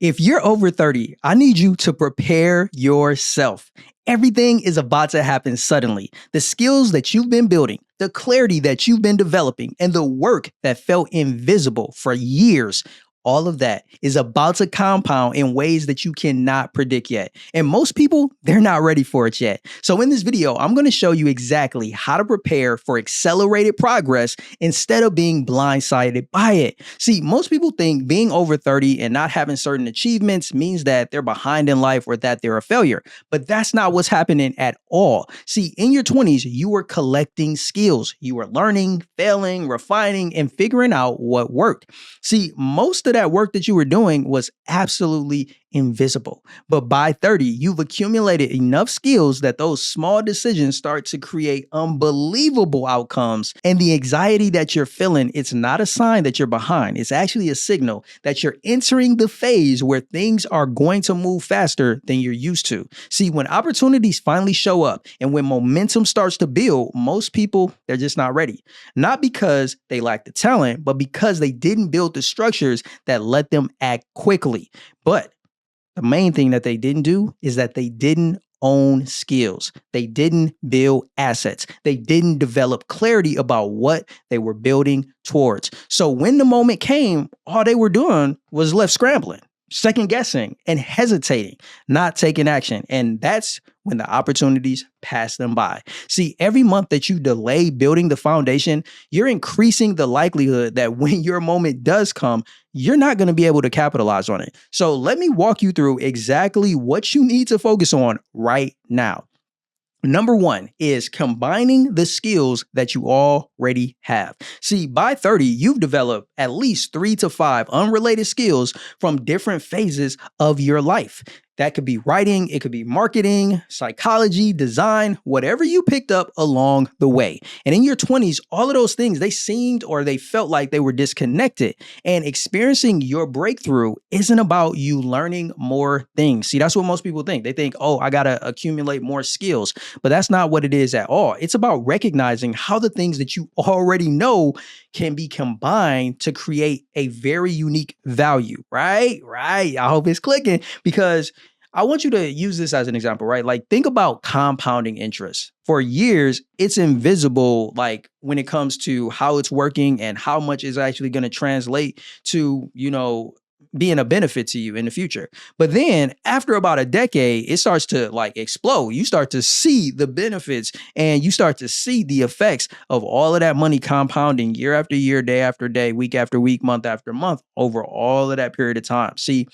If you're over 30, I need you to prepare yourself. Everything is about to happen suddenly. The skills that you've been building, the clarity that you've been developing, and the work that felt invisible for years, all of that is about to compound in ways that you cannot predict yet. And most people, they're not ready for it yet. So in this video, I'm going to show you exactly how to prepare for accelerated progress instead of being blindsided by it. See, most people think being over 30 and not having certain achievements means that they're behind in life or that they're a failure. But that's not what's happening at all. See, in your 20s, you were collecting skills. You were learning, failing, refining, and figuring out what worked. See, most of that work that you were doing was absolutely invisible. But by 30, you've accumulated enough skills that those small decisions start to create unbelievable outcomes. And the anxiety that you're feeling, it's not a sign that you're behind. It's actually a signal that you're entering the phase where things are going to move faster than you're used to. See, when opportunities finally show up and when momentum starts to build, most people, they're just not ready. Not because they lack the talent, but because they didn't build the structures that let them act quickly. But the main thing that they didn't do is that they didn't own skills. They didn't build assets. They didn't develop clarity about what they were building towards. So when the moment came, all they were doing was left scrambling, second guessing, and hesitating, not taking action. And that's when the opportunities pass them by. See, every month that you delay building the foundation, you're increasing the likelihood that when your moment does come, you're not going to be able to capitalize on it. So let me walk you through exactly what you need to focus on right now. Number one is combining the skills that you already have. See, by 30, you've developed at least 3 to 5 unrelated skills from different phases of your life. That could be writing, it could be marketing, psychology, design, whatever you picked up along the way. And in your 20s, all of those things, they seemed or they felt like they were disconnected. And experiencing your breakthrough isn't about you learning more things. See, that's what most people think. They think, oh, I got to accumulate more skills. But that's not what it is at all. It's about recognizing how the things that you already know can be combined to create a very unique value, right? Right. I hope it's clicking because I want you to use this as an example, right? Like think about compounding interest. For years, it's invisible, like when it comes to how it's working and how much is actually going to translate to, being a benefit to you in the future. But then after about a decade, it starts to like explode. You start to see the benefits and you start to see the effects of all of that money compounding year after year, day after day, week after week, month after month over all of that period of time. See,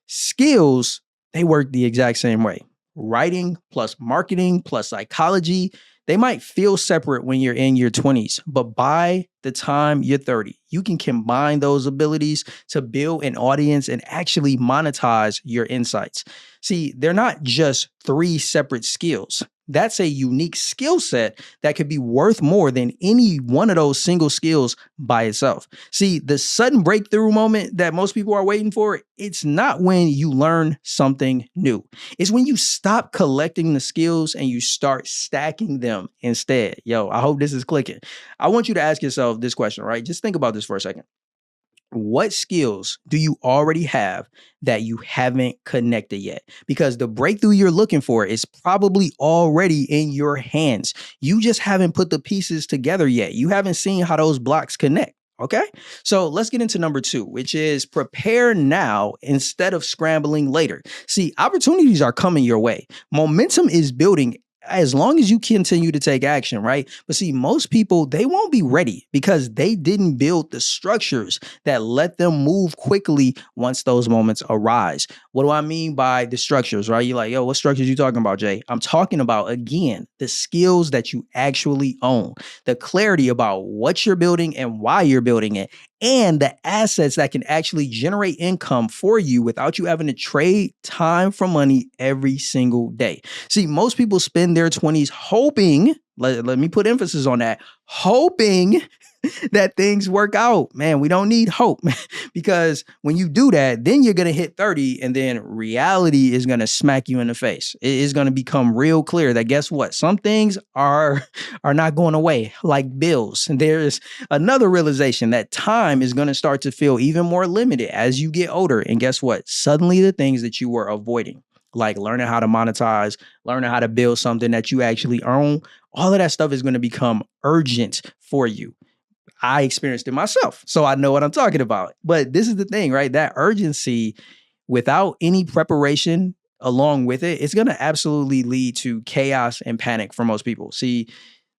skills, they work the exact same way. Writing plus marketing plus psychology, they might feel separate when you're in your 20s, but by the time you're 30, you can combine those abilities to build an audience and actually monetize your insights. See, they're not just 3 separate skills. That's a unique skill set that could be worth more than any one of those single skills by itself. See, the sudden breakthrough moment that most people are waiting for, it's not when you learn something new. It's when you stop collecting the skills and you start stacking them instead. Yo, I hope this is clicking. I want you to ask yourself this question, right? Just think about this for a second. What skills do you already have that you haven't connected yet? Because the breakthrough you're looking for is probably already in your hands. You just haven't put the pieces together yet. You haven't seen how those blocks connect. Okay, so let's get into number 2, which is prepare now instead of scrambling later. See, opportunities are coming your way. Momentum is building as long as you continue to take action, right? But see, most people, they won't be ready because they didn't build the structures that let them move quickly once those moments arise. What do I mean by the structures, right? You're like, yo, what structures you talking about, Jay? I'm talking about, again, the skills that you actually own, the clarity about what you're building and why you're building it, and the assets that can actually generate income for you without you having to trade time for money every single day. See, most people spend their 20s hoping Let me put emphasis on that. Hoping that things work out. Man, we don't need hope because when you do that, then you're going to hit 30 and then reality is going to smack you in the face. It is going to become real clear that guess what? Some things are not going away like bills. And there's another realization that time is going to start to feel even more limited as you get older. And guess what? Suddenly the things that you were avoiding, like learning how to monetize, learning how to build something that you actually own, all of that stuff is going to become urgent for you. I experienced it myself, so I know what I'm talking about. But this is the thing, right? That urgency without any preparation along with it, it's going to absolutely lead to chaos and panic for most people. See,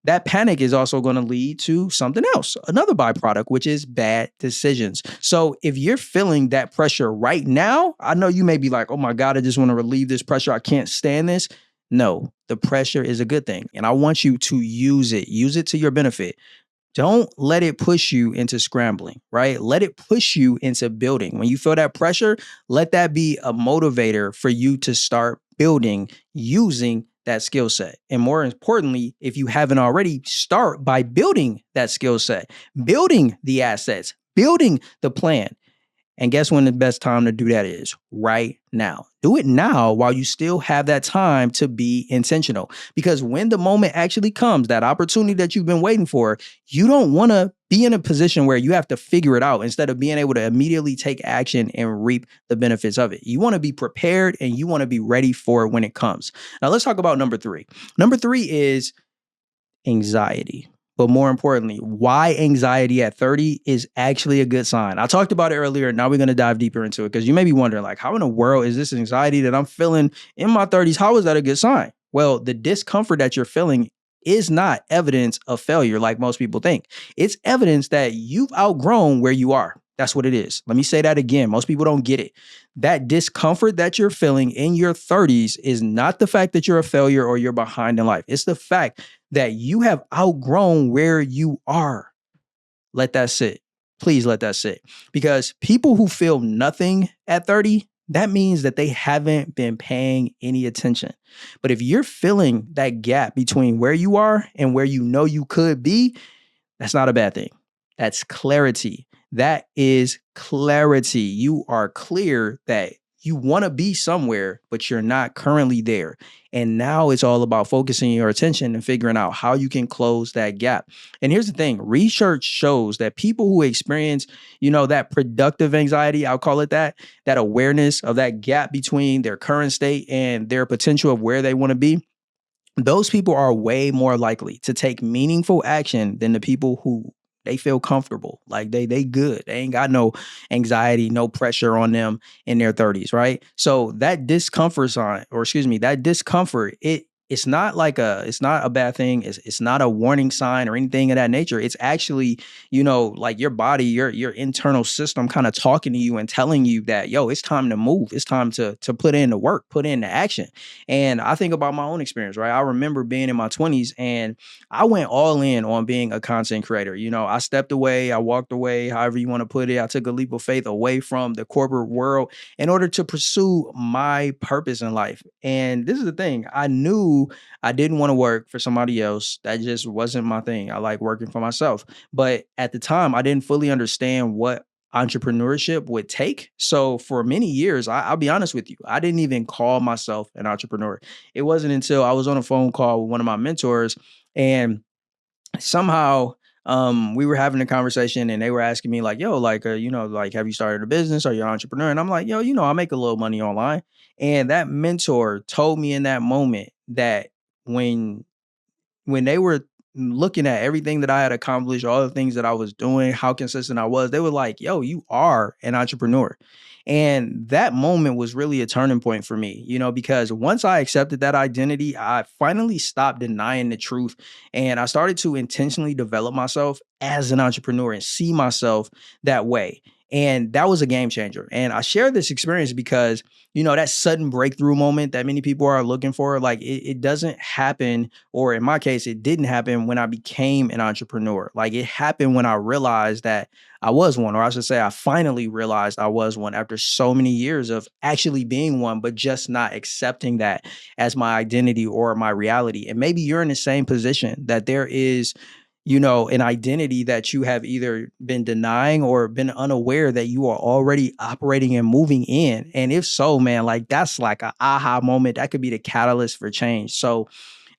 that panic is also going to lead to something else, another byproduct, which is bad decisions. So if you're feeling that pressure right now, I know you may be like, oh my God, I just want to relieve this pressure. I can't stand this. No, the pressure is a good thing. And I want you to use it to your benefit. Don't let it push you into scrambling, right? Let it push you into building. When you feel that pressure, let that be a motivator for you to start building using that skill set. And more importantly, if you haven't already, start by building that skill set, building the assets, building the plan. And guess when the best time to do that is? Right now. Do it now while you still have that time to be intentional. Because when the moment actually comes, that opportunity that you've been waiting for, you don't want to be in a position where you have to figure it out instead of being able to immediately take action and reap the benefits of it. You want to be prepared and you want to be ready for it when it comes. Now let's talk about number 3. Number 3 is anxiety. But more importantly, why anxiety at 30 is actually a good sign. I talked about it earlier. Now we're going to dive deeper into it because you may be wondering, like, how in the world is this anxiety that I'm feeling in my 30s? How is that a good sign? Well, the discomfort that you're feeling is not evidence of failure like most people think. It's evidence that you've outgrown where you are. That's what it is. Let me say that again. Most people don't get it. That discomfort that you're feeling in your 30s is not the fact that you're a failure or you're behind in life. It's the fact that you have outgrown where you are. Let that sit. Please let that sit. Because people who feel nothing at 30, that means that they haven't been paying any attention. But if you're feeling that gap between where you are and where you know you could be, that's not a bad thing. That's clarity. That is clarity. You are clear that you want to be somewhere, but you're not currently there. And now it's all about focusing your attention and figuring out how you can close that gap. And here's the thing. Research shows that people who experience, that productive anxiety, I'll call it that awareness of that gap between their current state and their potential of where they want to be, those people are way more likely to take meaningful action than the people who they feel comfortable. Like they good. They ain't got no anxiety, no pressure on them in their 30s, right? So that discomfort that discomfort, it's not a bad thing. It's not a warning sign or anything of that nature. It's actually, like your body, your internal system kind of talking to you and telling you that, yo, it's time to move. It's time to put in the work, put in the action. And I think about my own experience, right? I remember being in my 20s and I went all in on being a content creator. I stepped away, I walked away, however you want to put it. I took a leap of faith away from the corporate world in order to pursue my purpose in life. And this is the thing. I knew I didn't want to work for somebody else. That just wasn't my thing. I like working for myself. But at the time, I didn't fully understand what entrepreneurship would take. So for many years, I'll be honest with you, I didn't even call myself an entrepreneur. It wasn't until I was on a phone call with one of my mentors and somehow we were having a conversation and they were asking me like, yo, like, like, have you started a business? Are you an entrepreneur? And I'm like, yo, I make a little money online. And that mentor told me in that moment that when they were looking at everything that I had accomplished, all the things that I was doing, how consistent I was, they were like, yo, you are an entrepreneur. And that moment was really a turning point for me, because once I accepted that identity, I finally stopped denying the truth and I started to intentionally develop myself as an entrepreneur and see myself that way. And that was a game changer. And I share this experience because, that sudden breakthrough moment that many people are looking for, like it doesn't happen, or in my case, it didn't happen when I became an entrepreneur. Like it happened when I realized that I was one, or I should say, I finally realized I was one after so many years of actually being one, but just not accepting that as my identity or my reality. And maybe you're in the same position that there is an identity that you have either been denying or been unaware that you are already operating and moving in. And if so, man, like that's like a aha moment. That could be the catalyst for change. So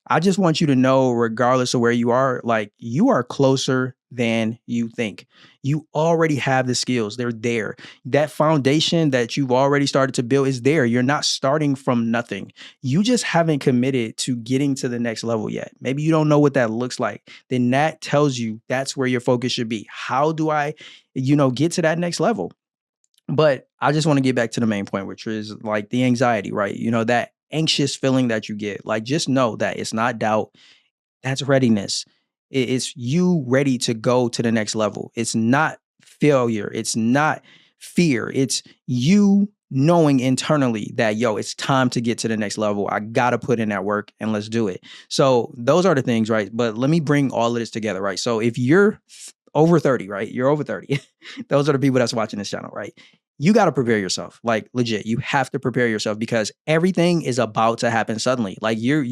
I just want you to know, regardless of where you are, like you are closer than you think. You already have the skills. They're there. That foundation that you've already started to build is there. You're not starting from nothing. You just haven't committed to getting to the next level yet. Maybe you don't know what that looks like. Then that tells you that's where your focus should be. How do I, get to that next level? But I just want to get back to the main point, which is like the anxiety, right? That anxious feeling that you get. Like just know that it's not doubt, that's readiness. It's you ready to go to the next level. It's not failure. It's not fear. It's you knowing internally that, it's time to get to the next level. I got to put in that work and let's do it. So those are the things, right? But let me bring all of this together, right? So if you're over 30, right? You're over 30. Those are the people that's watching this channel, right? You got to prepare yourself. Like legit, you have to prepare yourself because everything is about to happen suddenly. Like you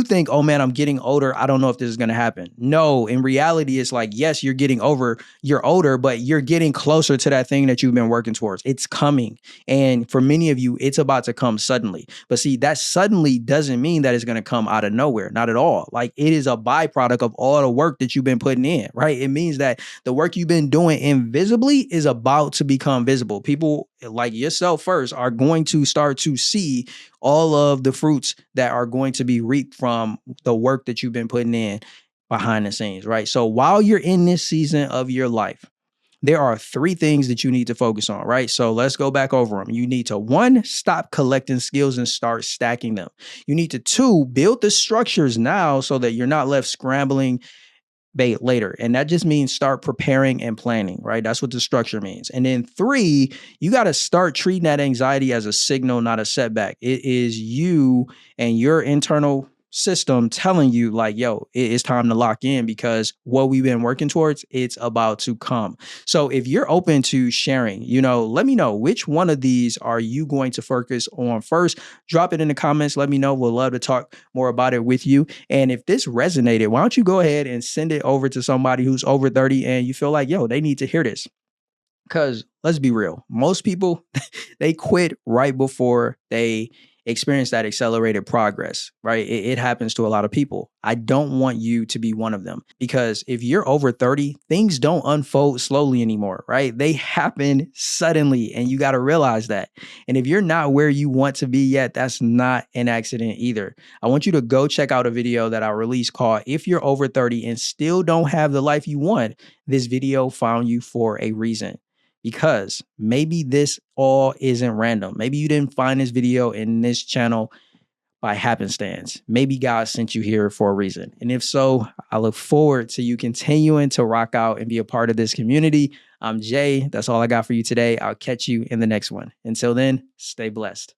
think, oh man, I'm getting older. I don't know if this is going to happen. No, in reality, it's like, yes, you're older, but you're getting closer to that thing that you've been working towards. It's coming. And for many of you, it's about to come suddenly. But see, that suddenly doesn't mean that it's going to come out of nowhere. Not at all. Like it is a byproduct of all the work that you've been putting in, right? It means that the work you've been doing invisibly is about to become visible. People like yourself first are going to start to see all of the fruits that are going to be reaped from the work that you've been putting in behind the scenes, right? So while you're in this season of your life, there are three things that you need to focus on, right? So let's go back over them. You need to, one, stop collecting skills and start stacking them. You need to, two, build the structures now so that you're not left scrambling bait later. And that just means start preparing and planning, right? That's what the structure means. And then three, you got to start treating that anxiety as a signal, not a setback. It is you and your internal system telling you like, it's time to lock in because what we've been working towards, it's about to come. So if you're open to sharing, let me know which one of these are you going to focus on first. Drop it in the comments. Let me know. We'll love to talk more about it with you. And if this resonated, why don't you go ahead and send it over to somebody who's over 30 and you feel like, they need to hear this. Because let's be real, most people, they quit right before they experience that accelerated progress, right? It happens to a lot of people. I don't want you to be one of them because if you're over 30, things don't unfold slowly anymore, right? They happen suddenly and you got to realize that. And if you're not where you want to be yet, that's not an accident either. I want you to go check out a video that I released called If You're Over 30 and Still Don't Have the Life You Want, this video found you for a reason. Because maybe this all isn't random. Maybe you didn't find this video in this channel by happenstance. Maybe God sent you here for a reason. And if so, I look forward to you continuing to rock out and be a part of this community. I'm Jay. That's all I got for you today. I'll catch you in the next one. Until then, stay blessed.